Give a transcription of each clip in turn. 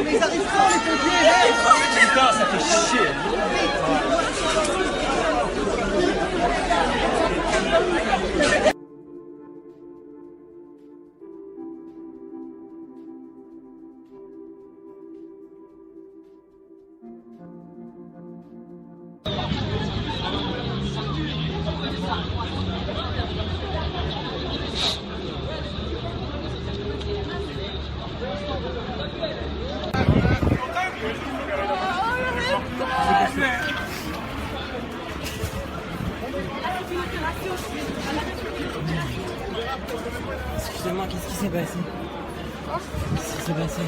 mais ils arrivent pas, les pompiers. Putain, ça fait chier. Excusez-moi, qu'est-ce qui s'est passé? Qu'est-ce qui s'est passé?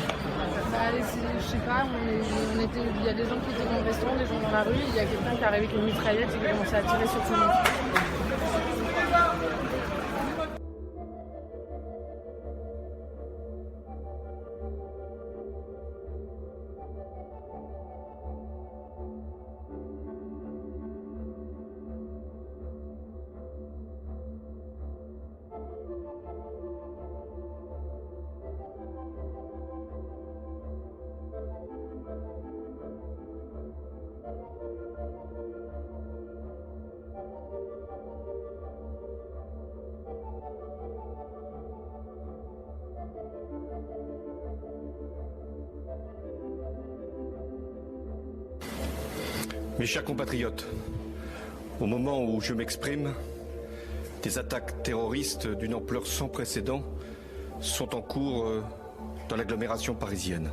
Je sais pas, il y a des gens qui étaient dans le restaurant, des gens dans la rue, il y a quelqu'un qui est arrivé avec une mitraillette et qui a commencé à tirer sur tout le monde. Mes chers compatriotes, au moment où je m'exprime, des attaques terroristes d'une ampleur sans précédent sont en cours dans l'agglomération parisienne.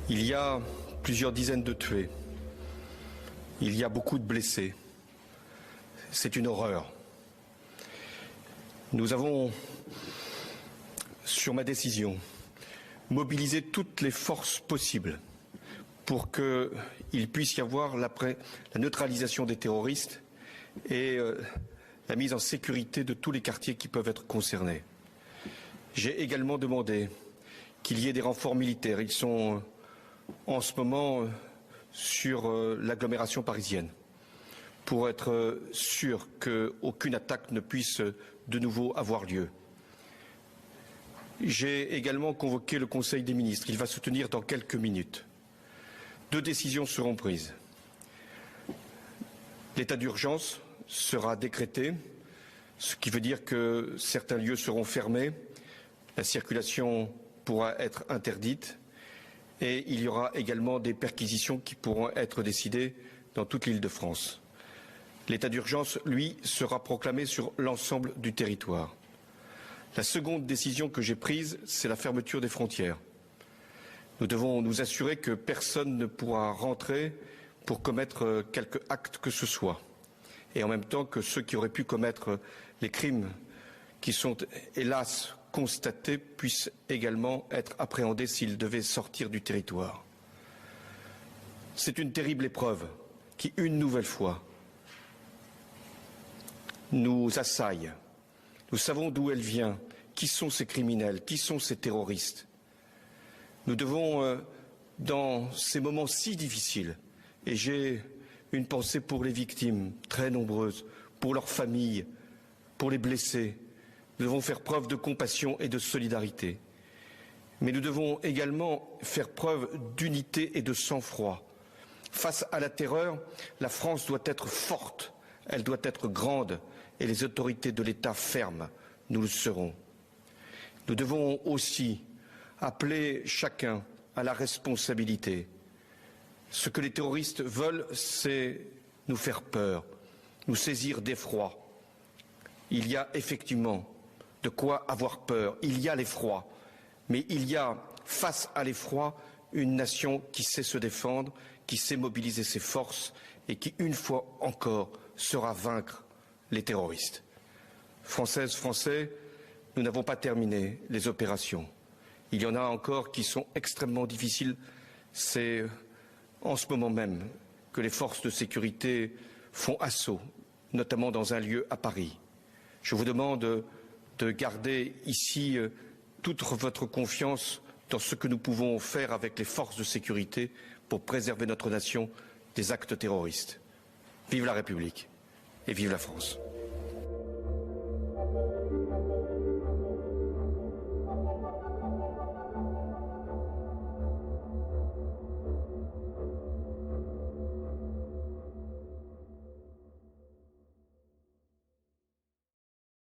Il y a plusieurs dizaines de tués. Il y a beaucoup de blessés. C'est une horreur. Nous avons, sur ma décision, mobilisé toutes les forces possibles pour qu'il puisse y avoir la neutralisation des terroristes et la mise en sécurité de tous les quartiers qui peuvent être concernés. J'ai également demandé qu'il y ait des renforts militaires. Ils sont en ce moment sur l'agglomération parisienne pour être sûr qu'aucune attaque ne puisse de nouveau avoir lieu. J'ai également convoqué le Conseil des ministres. Il va se tenir dans quelques minutes. 2 décisions seront prises. L'état d'urgence sera décrété, ce qui veut dire que certains lieux seront fermés, la circulation pourra être interdite et il y aura également des perquisitions qui pourront être décidées dans toute l'Île-de-France. L'état d'urgence, lui, sera proclamé sur l'ensemble du territoire. La seconde décision que j'ai prise, c'est la fermeture des frontières. Nous devons nous assurer que personne ne pourra rentrer pour commettre quelque acte que ce soit. Et en même temps que ceux qui auraient pu commettre les crimes qui sont hélas constatés puissent également être appréhendés s'ils devaient sortir du territoire. C'est une terrible épreuve qui, une nouvelle fois, nous assaille. Nous savons d'où elle vient, qui sont ces criminels, qui sont ces terroristes. Nous devons, dans ces moments si difficiles, et j'ai une pensée pour les victimes, très nombreuses, pour leurs familles, pour les blessés, nous devons faire preuve de compassion et de solidarité. Mais nous devons également faire preuve d'unité et de sang-froid. Face à la terreur, la France doit être forte, elle doit être grande, et les autorités de l'État fermes, nous le serons. Nous devons aussi appeler chacun à la responsabilité. Ce que les terroristes veulent, c'est nous faire peur, nous saisir d'effroi. Il y a effectivement de quoi avoir peur, il y a l'effroi, mais il y a, face à l'effroi, une nation qui sait se défendre, qui sait mobiliser ses forces et qui, une fois encore, saura vaincre les terroristes. Françaises, Français, nous n'avons pas terminé les opérations. Il y en a encore qui sont extrêmement difficiles. C'est en ce moment même que les forces de sécurité font assaut, notamment dans un lieu à Paris. Je vous demande de garder ici toute votre confiance dans ce que nous pouvons faire avec les forces de sécurité pour préserver notre nation des actes terroristes. Vive la République et vive la France.